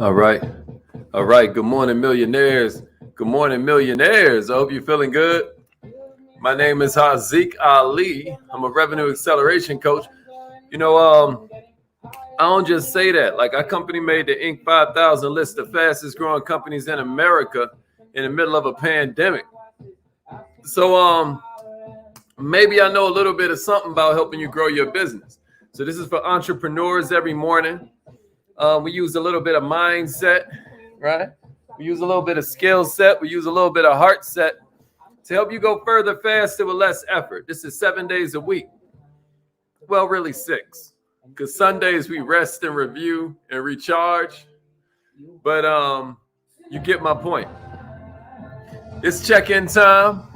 All right. All right. Good morning, millionaires. Good morning, millionaires. I hope you're feeling good. My name is Haziq Ali. I'm a revenue acceleration coach. I don't just say that. Like, our company made the Inc. 5000 list of fastest growing companies in America in the middle of a pandemic. So, maybe I know a little bit of something about helping you grow your business. So this is for entrepreneurs every morning. We use a little bit of mindset, right? We use a little bit of skill set. We use a little bit of heart set to help you go further, faster, with less effort. This is 7 days a week. Well, really 6, because Sundays we rest and review and recharge. But you get my point. It's check-in time.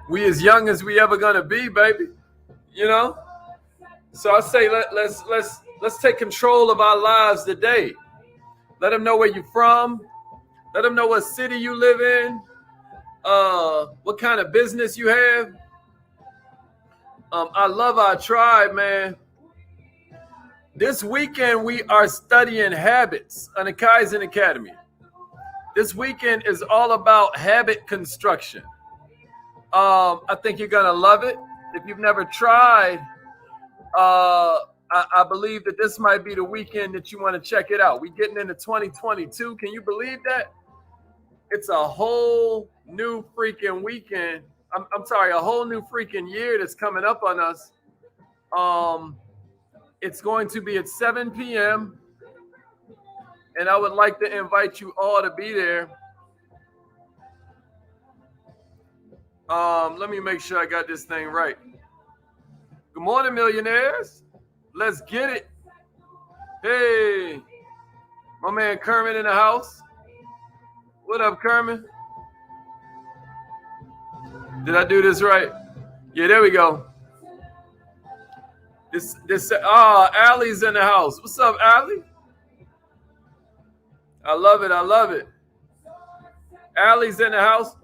We as young as we ever gonna be, baby. You know. So I say let's take control of our lives today. Let them know where you're from. Let them know what city you live in. What kind of business you have. I love our tribe, man. This weekend we are studying habits on the Kaizen Academy. This weekend is all about habit construction. I think you're gonna love it. If you've never tried, I believe that this might be the weekend that you want to check it out. We're getting into 2022. Can you believe that? It's a whole new freaking weekend. I'm sorry, a whole new freaking year that's coming up on us. It's going to be at 7 p.m. And I would like to invite you all to be there. Let me make sure I got this thing right. Good morning, millionaires. Let's get it. Hey, my man Kermit in the house. What up, Kermit? Did I do this right? Yeah, there we go. Allie's in the house. What's up, Allie? I love it. I love it. Allie's in the house.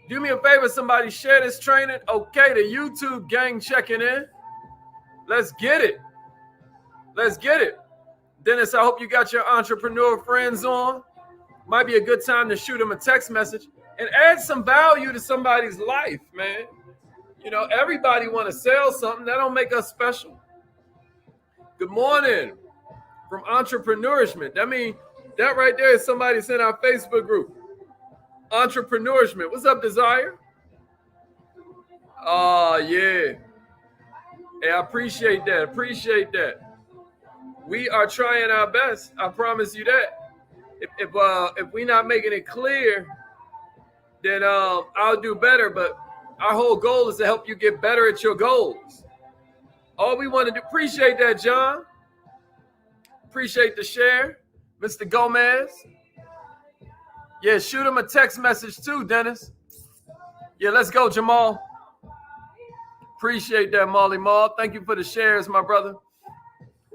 Do me a favor, somebody share this training. Okay, the YouTube gang checking in. Let's get it. Let's get it. Dennis, I hope you got your entrepreneur friends on. Might be a good time to shoot them a text message and add some value to somebody's life, man. You know, everybody want to sell something. That don't make us special. Good morning from Entrepreneurishment. I mean, that right there is somebody's in our Facebook group. Entrepreneurishment. What's up, Desire? Oh, yeah. Hey, I appreciate that. Appreciate that. We are trying our best. I promise you that. If we're not making it clear, then I'll do better. But our whole goal is to help you get better at your goals. All we want to do. Appreciate that, John. Appreciate the share, Mr. Gomez. Yeah, shoot him a text message too, Dennis. Yeah, let's go, Jamal. Appreciate that, Molly Mall. Thank you for the shares, my brother.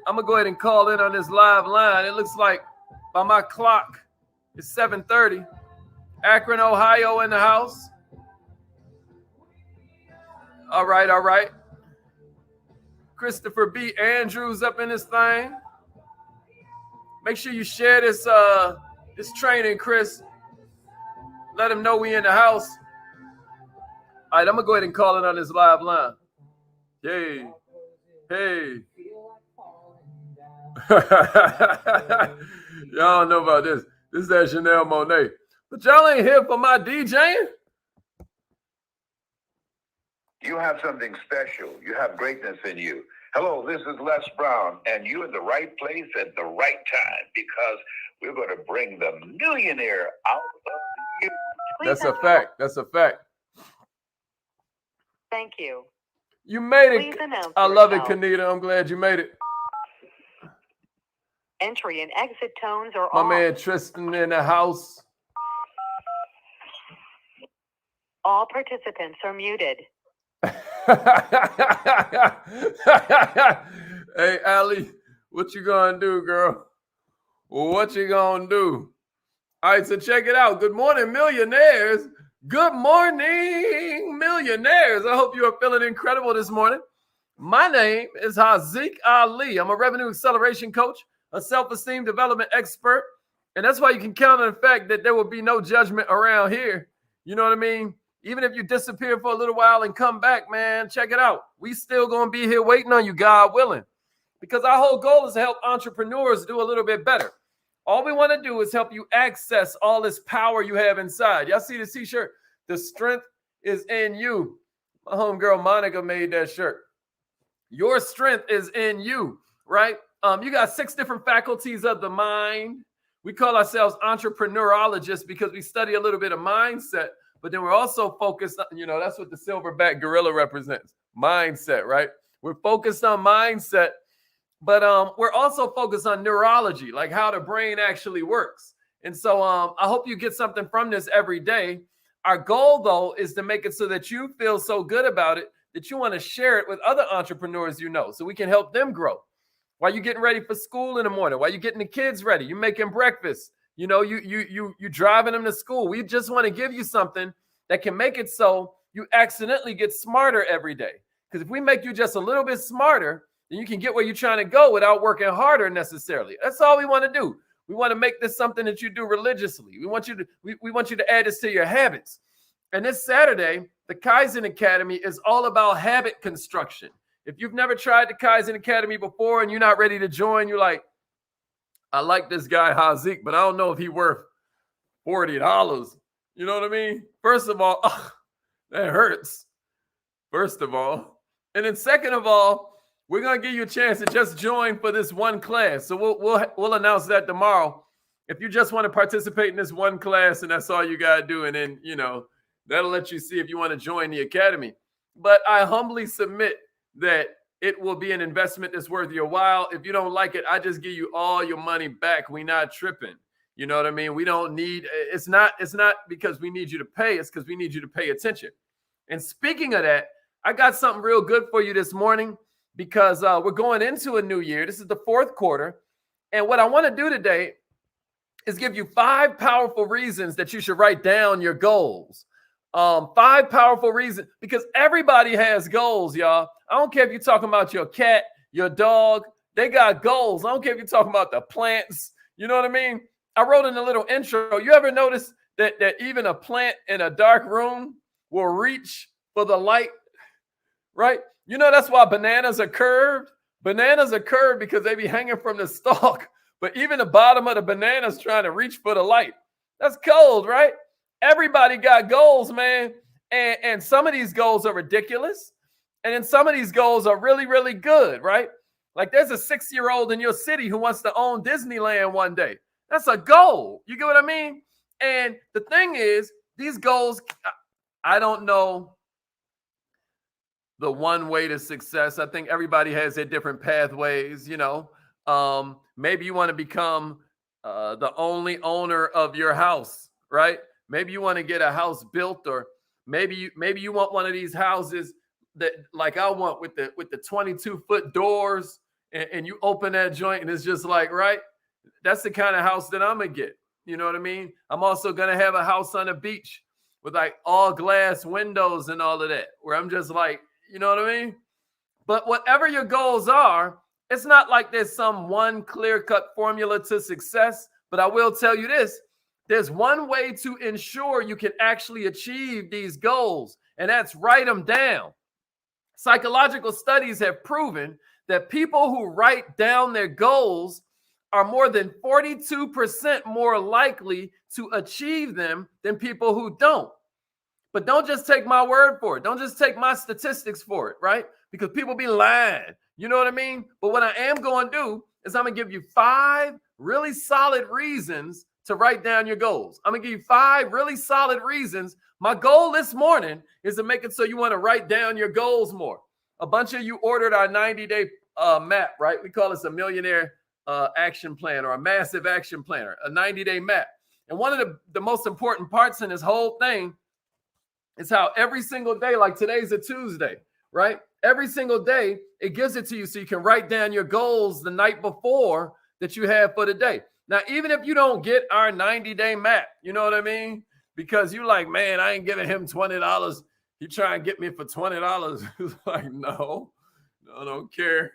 I'm going to go ahead and call in on this live line. It looks like by my clock, it's 7:30. Akron, Ohio in the house. All right, all right. Christopher B. Andrews up in this thing. Make sure you share this training, Chris. Let him know we in the house. All right, I'm going to go ahead and call in on this live line. Hey, hey. Y'all don't know about this. This is that Chanel Monet. But y'all ain't here for my DJing. You have something special. You have greatness in you. Hello, this is Les Brown, and you're in the right place at the right time because we're going to bring the millionaire out of you. That's a fact. That's a fact. Thank you. You made it. I love it, Kanita. I'm glad you made it. Entry and exit tones are My off. man Tristan in the house. All participants are muted. Hey, Allie, what you gonna do, girl? What you gonna do? All right, so check it out. Good morning, millionaires. Good morning, millionaires. I hope you are feeling incredible this morning. My name is Haziq Ali. I'm a revenue acceleration coach, a self-esteem development expert. And that's why you can count on the fact that there will be no judgment around here. You know what I mean? Even if you disappear for a little while and come back, man, check it out. We still going to be here waiting on you, God willing. Because our whole goal is to help entrepreneurs do a little bit better. All we want to do is help you access all this power you have inside. Y'all see the t-shirt? The strength is in you. My homegirl Monica made that shirt. Your strength is in you, right? You got 6 different faculties of the mind. We call ourselves entrepreneurologists because we study a little bit of mindset, but then we're also focused on, that's what the silverback gorilla represents, mindset, right? We're focused on mindset, but we're also focused on neurology, like how the brain actually works. And so I hope you get something from this every day. Our goal, though, is to make it so that you feel so good about it that you want to share it with other entrepreneurs so we can help them grow. While you're getting ready for school in the morning, while you're getting the kids ready, you're making breakfast, you driving them to school. We just want to give you something that can make it so you accidentally get smarter every day. Because if we make you just a little bit smarter, then you can get where you're trying to go without working harder necessarily. That's all we want to do. We want to make this something that you do religiously. We want you to add this to your habits. And this Saturday, the Kaizen Academy is all about habit construction. If you've never tried the Kaizen Academy before and you're not ready to join, you're like, I like this guy, Hazik, but I don't know if he's worth $40. You know what I mean? First of all, that hurts. First of all. And then second of all, we're going to give you a chance to just join for this one class. So we'll announce that tomorrow. If you just want to participate in this one class and that's all you got to do, and then, that'll let you see if you want to join the academy. But I humbly submit that it will be an investment that's worth your while. If you don't like it, I just give you all your money back. We not tripping. You know what I mean? We don't need, it's not because we need you to pay. It's because we need you to pay attention. And speaking of that, I got something real good for you this morning because we're going into a new year. This is the 4th quarter. And what I want to do today is give you 5 powerful reasons that you should write down your goals. 5 powerful reasons, because everybody has goals, y'all. I don't care if you're talking about your cat, your dog, they got goals. I don't care if you're talking about the plants. You know what I mean? I wrote in a little intro. You ever notice that even a plant in a dark room will reach for the light, right? That's why bananas are curved. Bananas are curved because they be hanging from the stalk, but even the bottom of the banana is trying to reach for the light. That's cold, right? Everybody got goals, man. And some of these goals are ridiculous. And then some of these goals are really, really good, right? Like there's a 6-year-old in your city who wants to own Disneyland one day. That's a goal. You get what I mean? And the thing is, these goals, I don't know the one way to success. I think everybody has their different pathways, Maybe you want to become the only owner of your house, right? Maybe you want to get a house built, or maybe you want one of these houses that, like I want, with the 22-foot doors, and you open that joint and it's just like, right? That's the kind of house that I'm gonna get. You know what I mean? I'm also gonna have a house on the beach with like all glass windows and all of that, where I'm just like, you know what I mean? But whatever your goals are, it's not like there's some one clear-cut formula to success. But I will tell you this. There's one way to ensure you can actually achieve these goals, and that's write them down. Psychological studies have proven that people who write down their goals are more than 42% more likely to achieve them than people who don't. But don't just take my word for it. Don't just take my statistics for it, right? Because people be lying. You know what I mean? But what I am going to do is I'm going to give you 5 really solid reasons to write down your goals. I'm going to give you 5 really solid reasons. My goal this morning is to make it so you want to write down your goals more. A bunch of you ordered our 90-day map, right? We call this a millionaire action plan, or a massive action planner, a 90-day map. And one of the most important parts in this whole thing is how every single day, like today's a Tuesday, right? Every single day, it gives it to you so you can write down your goals the night before that you have for the day. Now, even if you don't get our 90-day map, you know what I mean? Because you're like, man, I ain't giving him $20. He trying to get me for $20. It's like, no, I don't care,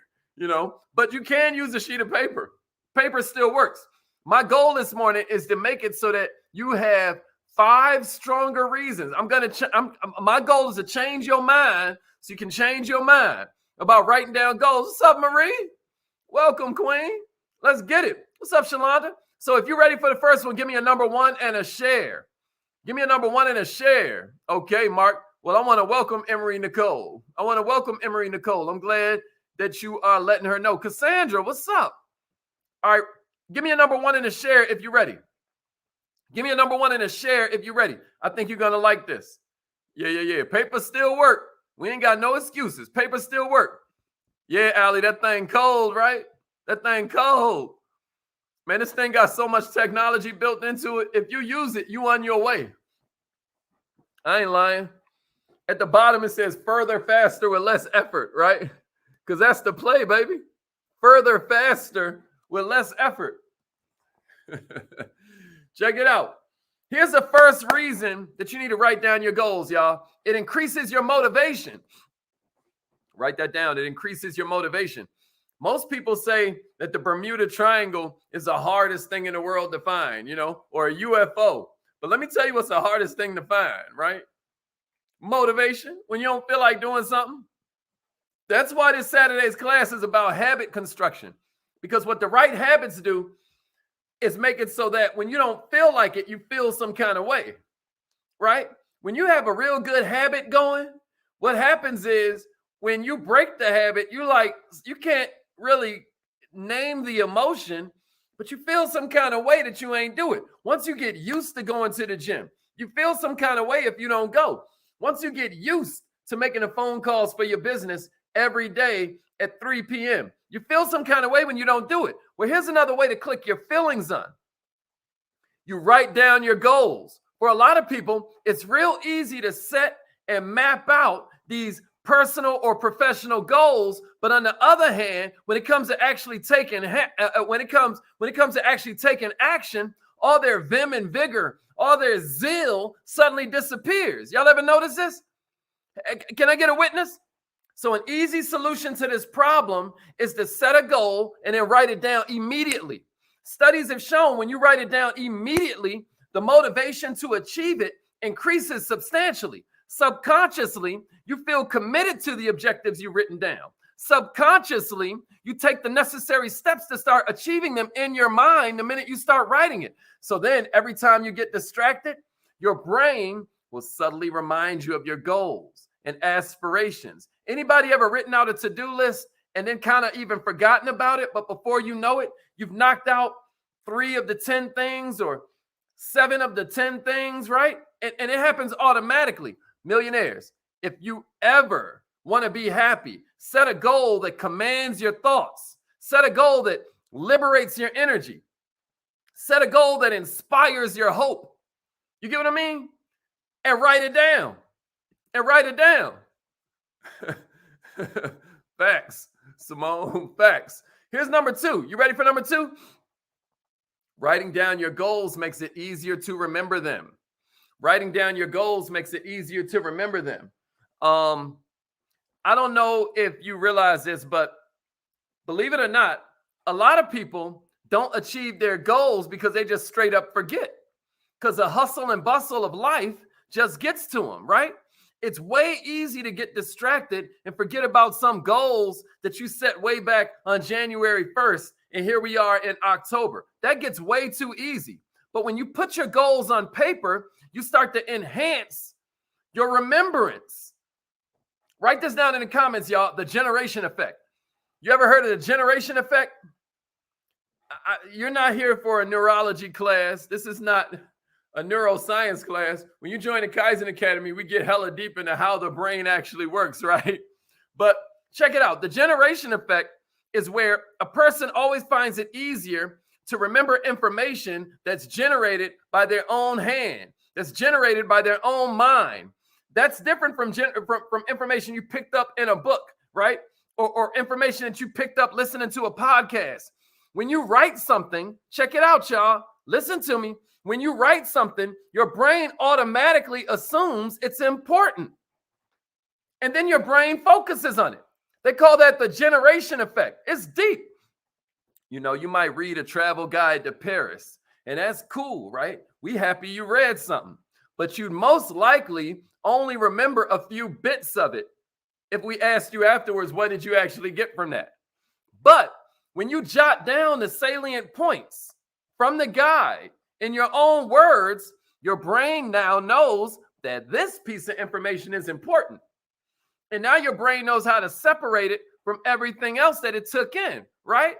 But you can use a sheet of paper. Paper still works. My goal this morning is to make it so that you have 5 stronger reasons. My goal is to change your mind so you can change your mind about writing down goals. What's up, Marie? Welcome, Queen. Let's get it. What's up, Shalonda? So if you're ready for the first one, give me a number 1 and a share. Give me a number 1 and a share. Okay, Mark. Well, I want to welcome Emery Nicole. I'm glad that you are letting her know. Cassandra, what's up? All right. Give me a number 1 and a share if you're ready. Give me a number 1 and a share if you're ready. I think you're going to like this. Yeah. Paper still work. We ain't got no excuses. Paper still work. Yeah, Allie, that thing cold, right? That thing cold. Man, this thing got so much technology built into it. If you use it, you on your way. I ain't lying. At the bottom, it says further, faster, with less effort, right? Because that's the play, baby. Further, faster, with less effort. Check it out. Here's the first reason that you need to write down your goals, y'all. It increases your motivation. Write that down. It increases your motivation. Most people say that the Bermuda Triangle is the hardest thing in the world to find, or a UFO. But let me tell you what's the hardest thing to find, right? Motivation. When you don't feel like doing something. That's why this Saturday's class is about habit construction. Because what the right habits do is make it so that when you don't feel like it, you feel some kind of way, right? When you have a real good habit going, what happens is when you break the habit, you can't really name the emotion, but you feel some kind of way that you ain't do it. Once you get used to going to the gym, you feel some kind of way if you don't go. Once you get used to making the phone calls for your business every day at 3 p.m., you feel some kind of way when you don't do it. Well, here's another way to click your feelings on. You write down your goals. For a lot of people, it's real easy to set and map out these personal or professional goals, but on the other hand, when it comes to actually taking action, all their vim and vigor, all their zeal suddenly disappears. Y'all ever notice this? Can I get a witness? So an easy solution to this problem is to set a goal and then write it down immediately. Studies have shown when you write it down immediately, the motivation to achieve it increases substantially. Subconsciously, you feel committed to the objectives you've written down. Subconsciously, you take the necessary steps to start achieving them in your mind the minute you start writing it. So then every time you get distracted, your brain will subtly remind you of your goals and aspirations. Anybody ever written out a to-do list and then kind of even forgotten about it, but before you know it, you've knocked out 3 of the 10 things or 7 of the 10 things, right? And it happens automatically. Millionaires, if you ever want to be happy, set a goal that commands your thoughts. Set a goal that liberates your energy. Set a goal that inspires your hope. You get what I mean? And write it down. Facts, Simone, facts. Here's number 2. You ready for number 2? Writing down your goals makes it easier to remember them. Writing down your goals makes it easier to remember them. I don't know if you realize this, but believe it or not, a lot of people don't achieve their goals because they just straight up forget. Because the hustle and bustle of life just gets to them, right? It's way easy to get distracted and forget about some goals that you set way back on January 1st. And here we are in October. That gets way too easy. But when you put your goals on paper, you start to enhance your remembrance. Write this down in the comments, y'all. The generation effect. You ever heard of the generation effect? You're not here for a neurology class. This is not a neuroscience class. When you join the Kaizen Academy, we get hella deep into how the brain actually works, right? But check it out. The generation effect is where a person always finds it easier to remember information that's generated by their own hand, that's generated by their own mind. That's different from information you picked up in a book, right? Or information that you picked up listening to a podcast. When you write something, check it out, y'all. Listen to me. When you write something, your brain automatically assumes it's important. And then your brain focuses on it. They call that the generation effect. It's deep. You know, you might read a travel guide to Paris, and that's cool, right? We happy you read something, but you'd most likely only remember a few bits of it if we asked you afterwards, what did you actually get from that? But when you jot down the salient points from the guide in your own words, your brain now knows that this piece of information is important. And now your brain knows how to separate it from everything else that it took in, right?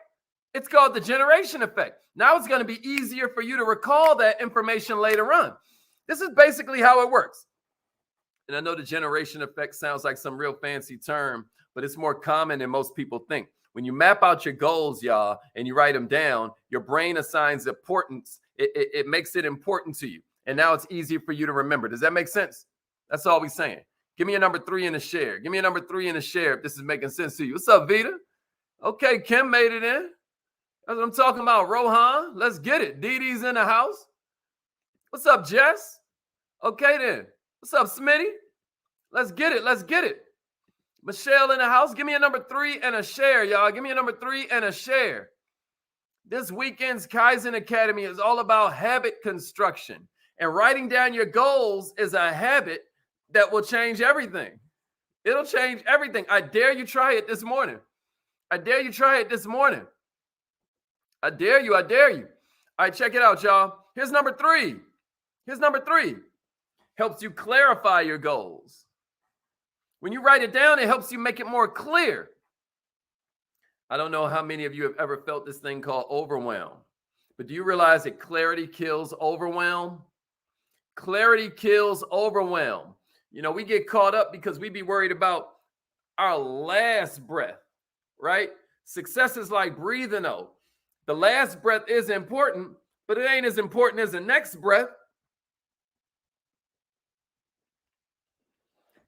It's called the generation effect. Now it's going to be easier for you to recall that information later on. This is basically how it works. And I know the generation effect sounds like some real fancy term, but it's more common than most people think. When you map out your goals, y'all, and you write them down, your brain assigns importance. It makes it important to you. And now it's easier for you to remember. Does that make sense? That's all we're saying. Give me a number 3 in the share. Give me a number 3 in the share if this is making sense to you. What's up, Vita? Okay, Kim made it in. That's what I'm talking about. Rohan, let's get it. Dee Dee's in the house. What's up, Jess? Okay, then. What's up, Smitty? Let's get it. Let's get it. Michelle in the house. Give me a number 3 and a share, y'all. Give me a number 3 and a share. This weekend's Kaizen Academy is all about habit construction. And writing down your goals is a habit that will change everything. It'll change everything. I dare you try it this morning. I dare you try it this morning. I dare you. I dare you. All right, check it out, y'all. Here's number 3. Here's number 3. Helps you clarify your goals. When you write it down, it helps you make it more clear. I don't know how many of you have ever felt this thing called overwhelm, but do you realize that clarity kills overwhelm? Clarity kills overwhelm. You know, we get caught up because we be worried about our last breath, right? Success is like breathing out. The last breath is important, but it ain't as important as the next breath.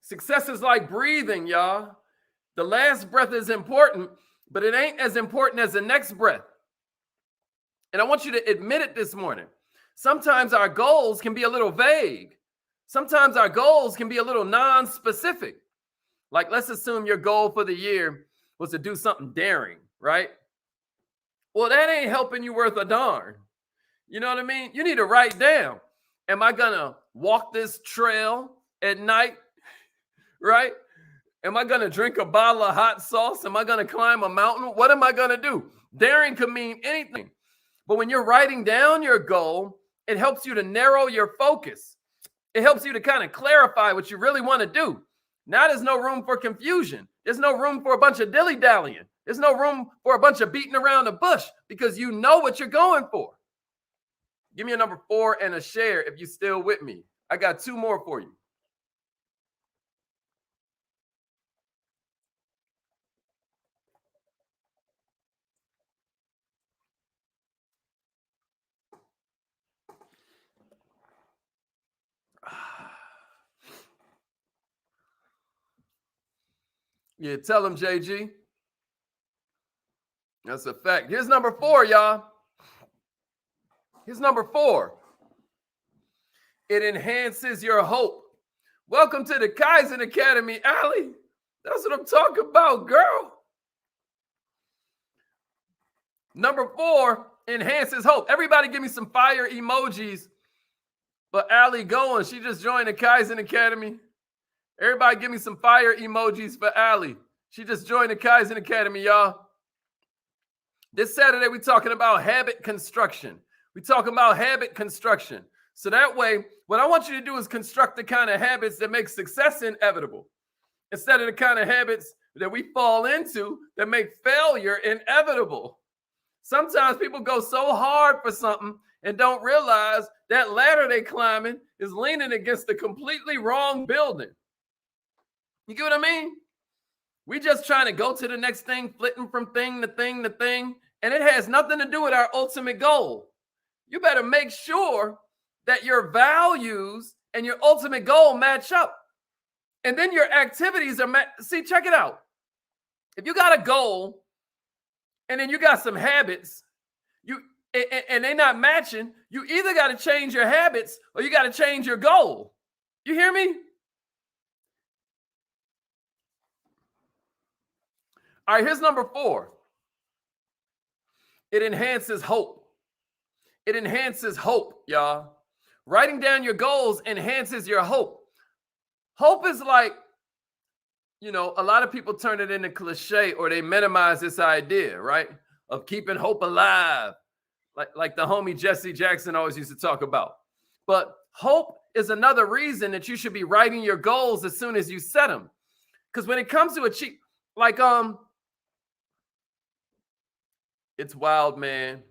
Success is like breathing, y'all. The last breath is important, but it ain't as important as the next breath. And I want you to admit it this morning. Sometimes our goals can be a little vague. Sometimes our goals can be a little non-specific. Like, let's assume your goal for the year was to do something daring, right? Well, that ain't helping you worth a darn. You know what I mean? You need to write down, am I going to walk this trail at night, right? Am I going to drink a bottle of hot sauce? Am I going to climb a mountain? What am I going to do? Daring could mean anything. But when you're writing down your goal, it helps you to narrow your focus. It helps you to kind of clarify what you really want to do. Now there's no room for confusion. There's no room for a bunch of dilly-dallying. There's no room for a bunch of beating around the bush because you know what you're going for. Give me a number 4 and a share if you're still with me. I got 2 more for you. Yeah, tell them, JG. That's a fact. Here's number 4, y'all. Here's number 4. It enhances your hope. Welcome to the Kaizen Academy, Allie. That's what I'm talking about, girl. Number 4 enhances hope. Everybody give me some fire emojis for Allie going. She just joined the Kaizen Academy. Everybody give me some fire emojis for Allie. She just joined the Kaizen Academy, y'all. This Saturday, we're talking about habit construction. We're talking about habit construction. So that way, what I want you to do is construct the kind of habits that make success inevitable instead of the kind of habits that we fall into that make failure inevitable. Sometimes people go so hard for something and don't realize that ladder they climbing is leaning against the completely wrong building. You get what I mean? We just trying to go to the next thing, flitting from thing to thing to thing, and it has nothing to do with our ultimate goal. You better make sure that your values and your ultimate goal match up. And then your activities are see, check it out. If you got a goal and then you got some habits, and they're not matching, you either got to change your habits or you got to change your goal. You hear me? All right, here's number 4. It enhances hope. It enhances hope, y'all. Writing down your goals enhances your hope. Hope is like, you know, a lot of people turn it into cliche or they minimize this idea, right? Of keeping hope alive, like the homie Jesse Jackson always used to talk about. But hope is another reason that you should be writing your goals as soon as you set them. Because when it comes to achieve, like, it's wild, man.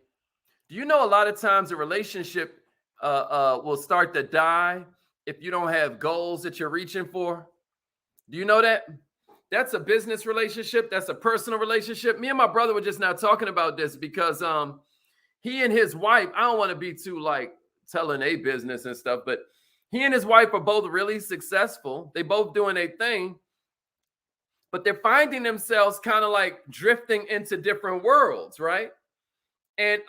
Do you know a lot of times a relationship will start to die if you don't have goals that you're reaching for? Do you know that? That's a business relationship. That's a personal relationship. Me and my brother were just now talking about this because he and his wife, I don't want to be too like telling a business and stuff, but he and his wife are both really successful. They both doing a thing, but they're finding themselves kind of like drifting into different worlds, right? And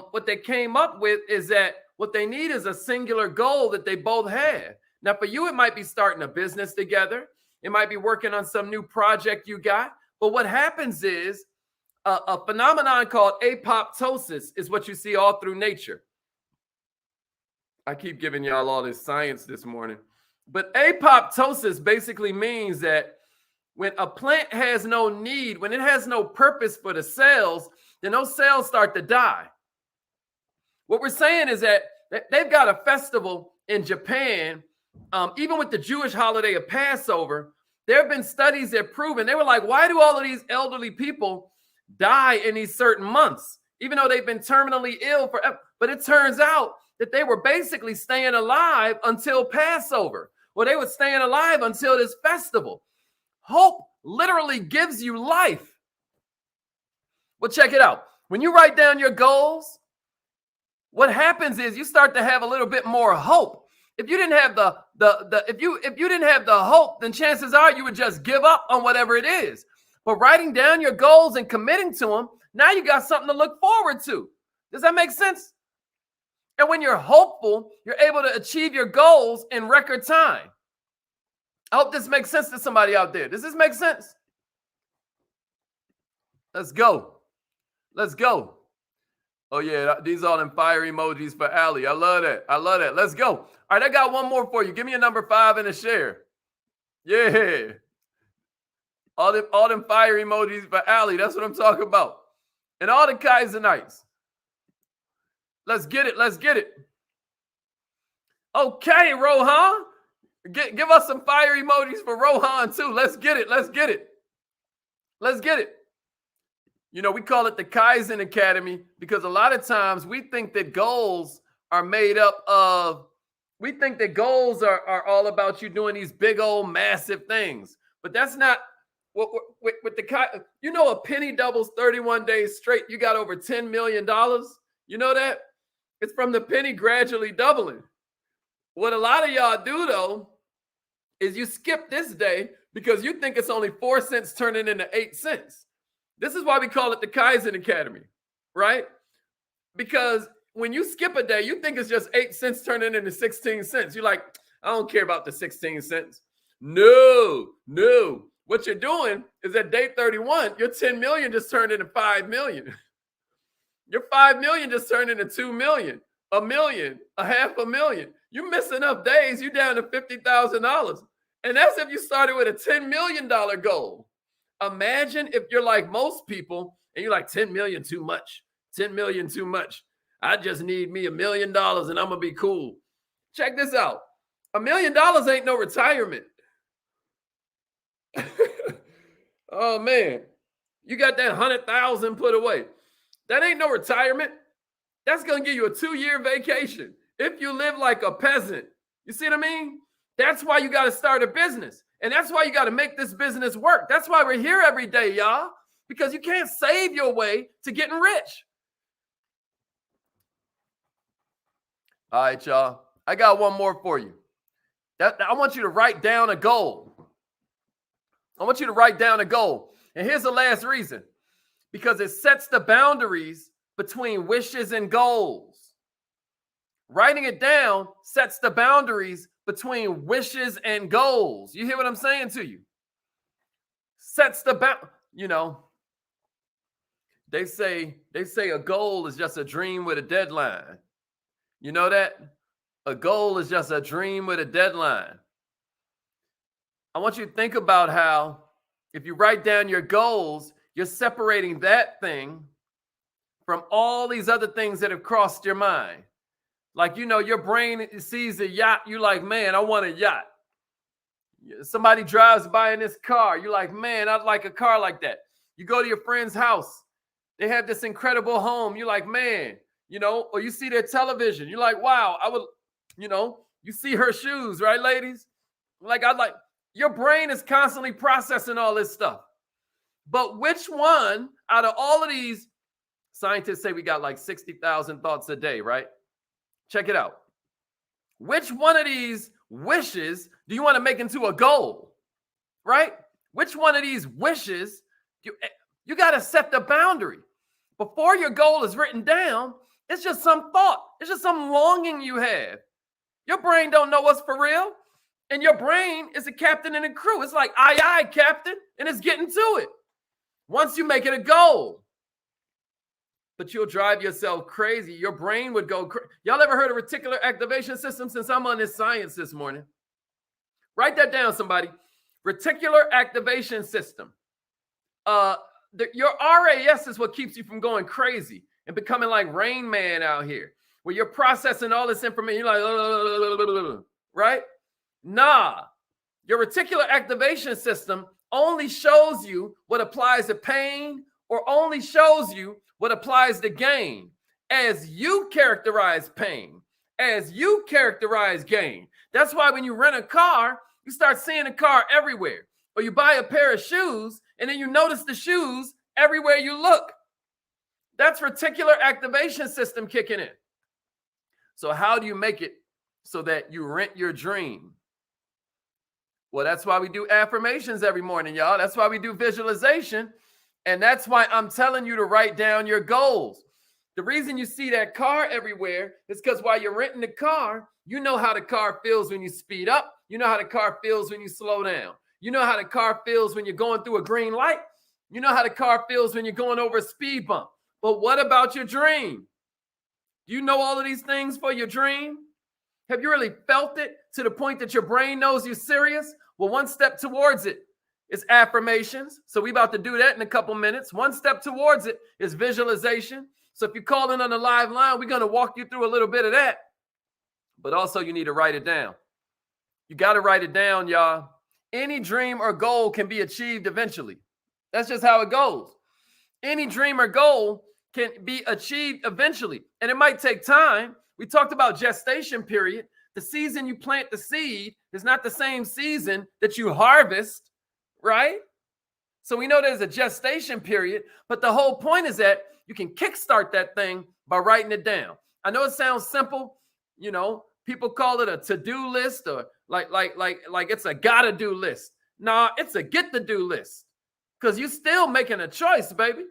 what they came up with is that what they need is a singular goal that they both have. Now, for you, it might be starting a business together. It might be working on some new project you got. But what happens is a phenomenon called apoptosis is what you see all through nature. I keep giving y'all all this science this morning. But apoptosis basically means that when a plant has no need, when it has no purpose for the cells, then those cells start to die. What we're saying is that they've got a festival in Japan, even with the Jewish holiday of Passover. There have been studies that prove, and they were like, why do all of these elderly people die in these certain months, even though they've been terminally ill forever? But it turns out that they were basically staying alive until Passover. Well, they were staying alive until this festival. Hope literally gives you life. Well, check it out. When you write down your goals, what happens is you start to have a little bit more hope. If you didn't have if you didn't have the hope, then chances are you would just give up on whatever it is. But writing down your goals and committing to them, now you got something to look forward to. Does that make sense? And when you're hopeful, you're able to achieve your goals in record time. I hope this makes sense to somebody out there. Does this make sense? Let's go. Let's go. Oh, yeah, these are all them fire emojis for Ali. I love that. I love that. Let's go. All right, I got one more for you. Give me a number 5 and a share. Yeah. All them fire emojis for Ali. That's what I'm talking about. And all the Kaiserites. Let's get it. Let's get it. Okay, Rohan. Give us some fire emojis for Rohan, too. Let's get it. Let's get it. Let's get it. You know, we call it the Kaizen Academy because a lot of times we think that goals are made up of, we think that goals are all about you doing these big old massive things. But that's not what with the, you know, a penny doubles 31 days straight. You got over $10 million. You know that? It's from the penny gradually doubling. What a lot of y'all do, though, is you skip this day because you think it's only 4 cents turning into 8 cents. This is why we call it the Kaizen Academy, right? Because when you skip a day, you think it's just 8 cents turning into 16 cents. You're like, I don't care about the 16 cents. No. What you're doing is at day 31, your 10 million just turned into 5 million. Your 5 million just turned into 2 million, a million, a half a million. You miss enough days, you're down to $50,000. And that's if you started with a $10 million goal. Imagine if you're like most people and you're like 10 million too much, 10 million too much. I just need me $1 million and I'm going to be cool. Check this out. $1 million ain't no retirement. Oh, man. You got that 100,000 put away. That ain't no retirement. That's going to give you a 2-year vacation if you live like a peasant. You see what I mean? That's why you got to start a business. And that's why you got to make this business work. That's why we're here every day, y'all, because you can't save your way to getting rich. All right, y'all. I got one more for you. I want you to write down a goal. I want you to write down a goal. And here's the last reason. Because it sets the boundaries between wishes and goals. Writing it down sets the boundaries between wishes and goals. You hear what I'm saying to you? Sets the you know, They say a goal is just a dream with a deadline. You know that? A goal is just a dream with a deadline. I want you to think about how if you write down your goals, you're separating that thing from all these other things that have crossed your mind. Like, you know, your brain sees a yacht. You're like, man, I want a yacht. Somebody drives by in this car. You're like, man, I'd like a car like that. You go to your friend's house. They have this incredible home. You're like, man, you know, or you see their television. You're like, wow, I would, you know, you see her shoes, right, ladies? Like, your brain is constantly processing all this stuff. But which one out of all of these, scientists say we got like 60,000 thoughts a day, right? Check it out. Which one of these wishes do you want to make into a goal, right? Which one of these wishes, you got to set the boundary. Before your goal is written down, it's just some thought. It's just some longing you have. Your brain don't know what's for real. And your brain is a captain and a crew. It's like, aye, aye, captain, and it's getting to it. Once you make it a goal. But you'll drive yourself crazy. Your brain would go crazy. Y'all ever heard of reticular activation system? Since I'm on this science this morning. Write that down, somebody. Reticular activation system. Your RAS is what keeps you from going crazy and becoming like Rain Man out here, where you're processing all this information. You're like, right? Nah. Your reticular activation system only shows you what applies to pain or only shows you what applies to gain. As you characterize pain, as you characterize gain. That's why when you rent a car, you start seeing a car everywhere. Or you buy a pair of shoes, and then you notice the shoes everywhere you look. That's reticular activation system kicking in. So how do you make it so that you rent your dream? Well, that's why we do affirmations every morning, y'all. That's why we do visualization. And that's why I'm telling you to write down your goals. The reason you see that car everywhere is because while you're renting the car, you know how the car feels when you speed up. You know how the car feels when you slow down. You know how the car feels when you're going through a green light. You know how the car feels when you're going over a speed bump. But what about your dream? Do you know all of these things for your dream? Have you really felt it to the point that your brain knows you're serious? Well, one step towards it is affirmations. So we're about to do that in a couple minutes. One step towards it is visualization. So if you're calling on the live line, we're going to walk you through a little bit of that. But also you need to write it down. You got to write it down, y'all. Any dream or goal can be achieved eventually. That's just how it goes. Any dream or goal can be achieved eventually. And it might take time. We talked about gestation period. The season you plant the seed is not the same season that you harvest, right? So we know there's a gestation period, but the whole point is that you can kickstart that thing by writing it down. I know it sounds simple. You know, people call it a to-do list or like it's a gotta-do list. Nah, it's a get-to-do list because you're still making a choice, baby.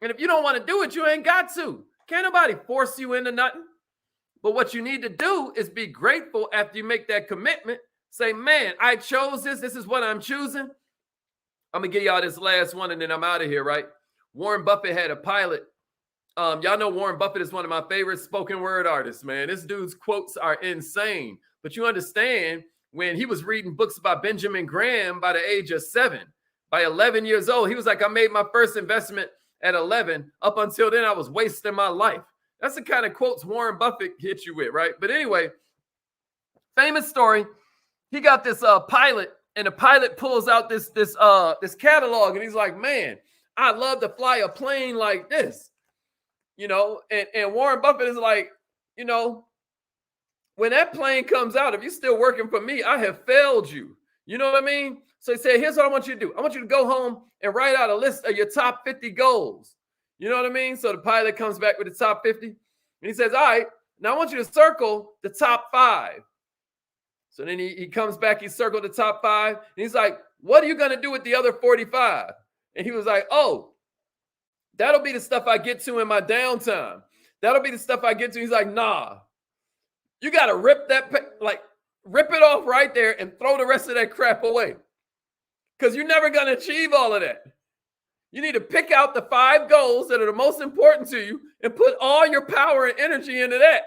And if you don't want to do it, you ain't got to. Can't nobody force you into nothing. But what you need to do is be grateful after you make that commitment. Say, man, I chose this. This is what I'm choosing. I'm going to give y'all this last one and then I'm out of here, right? Warren Buffett had a pilot. Y'all know Warren Buffett is one of my favorite spoken word artists, man. This dude's quotes are insane. But you understand when he was reading books by Benjamin Graham by the age of 7, by 11 years old, he was like, I made my first investment at 11. Up until then, I was wasting my life. That's the kind of quotes Warren Buffett hits you with, right? But anyway, famous story. He got this pilot, and the pilot pulls out this catalog, and he's like, man, I'd love to fly a plane like this. You know, and Warren Buffett is like, you know, when that plane comes out, if you're still working for me, I have failed you. You know what I mean? So he said, here's what I want you to do. I want you to go home and write out a list of your top 50 goals. You know what I mean? So the pilot comes back with the top 50 and he says, all right, now I want you to circle the top 5. So then he comes back, he circled the top 5 and he's like, what are you going to do with the other 45? And he was like, oh, that'll be the stuff I get to in my downtime. That'll be the stuff I get to. He's like, nah, you got to rip it off right there and throw the rest of that crap away. Because you're never going to achieve all of that. You need to pick out the 5 goals that are the most important to you and put all your power and energy into that.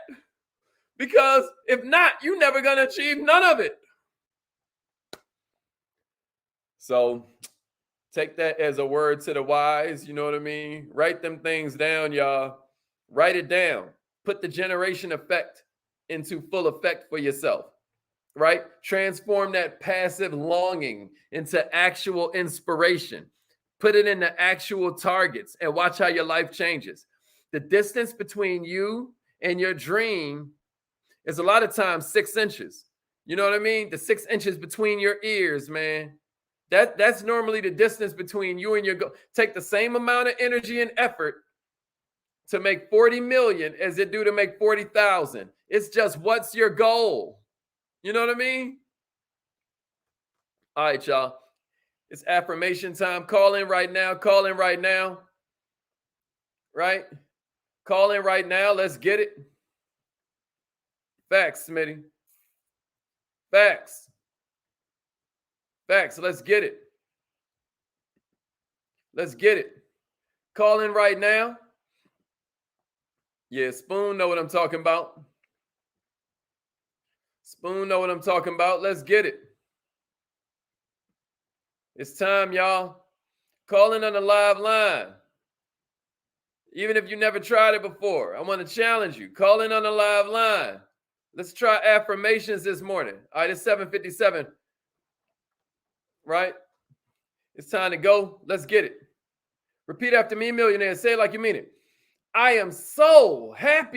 Because if not, you're never going to achieve none of it. So take that as a word to the wise. You know what I mean? Write them things down, y'all. Write it down. Put the generation effect into full effect for yourself, right? Transform that passive longing into actual inspiration. Put it into actual targets and watch how your life changes. The distance between you and your dream is a lot of times 6 inches. You know what I mean? The 6 inches between your ears, man. That's normally the distance between you and your goal. Take the same amount of energy and effort to make 40 million as it do to make 40,000. It's just, what's your goal? You know what I mean? All right, y'all. It's affirmation time. Call in right now. Call in right now. Right? Call in right now. Let's get it. Facts, Smitty. Facts. Facts. Let's get it. Let's get it. Call in right now. Yeah, Spoon know what I'm talking about. Spoon know what I'm talking about. Let's get it. It's time, y'all. Call in on the live line. Even if you never tried it before, I want to challenge you. Call in on the live line. Let's try affirmations this morning. All right, it's 7:57. Right? It's time to go. Let's get it. Repeat after me, millionaire. Say it like you mean it. I am so happy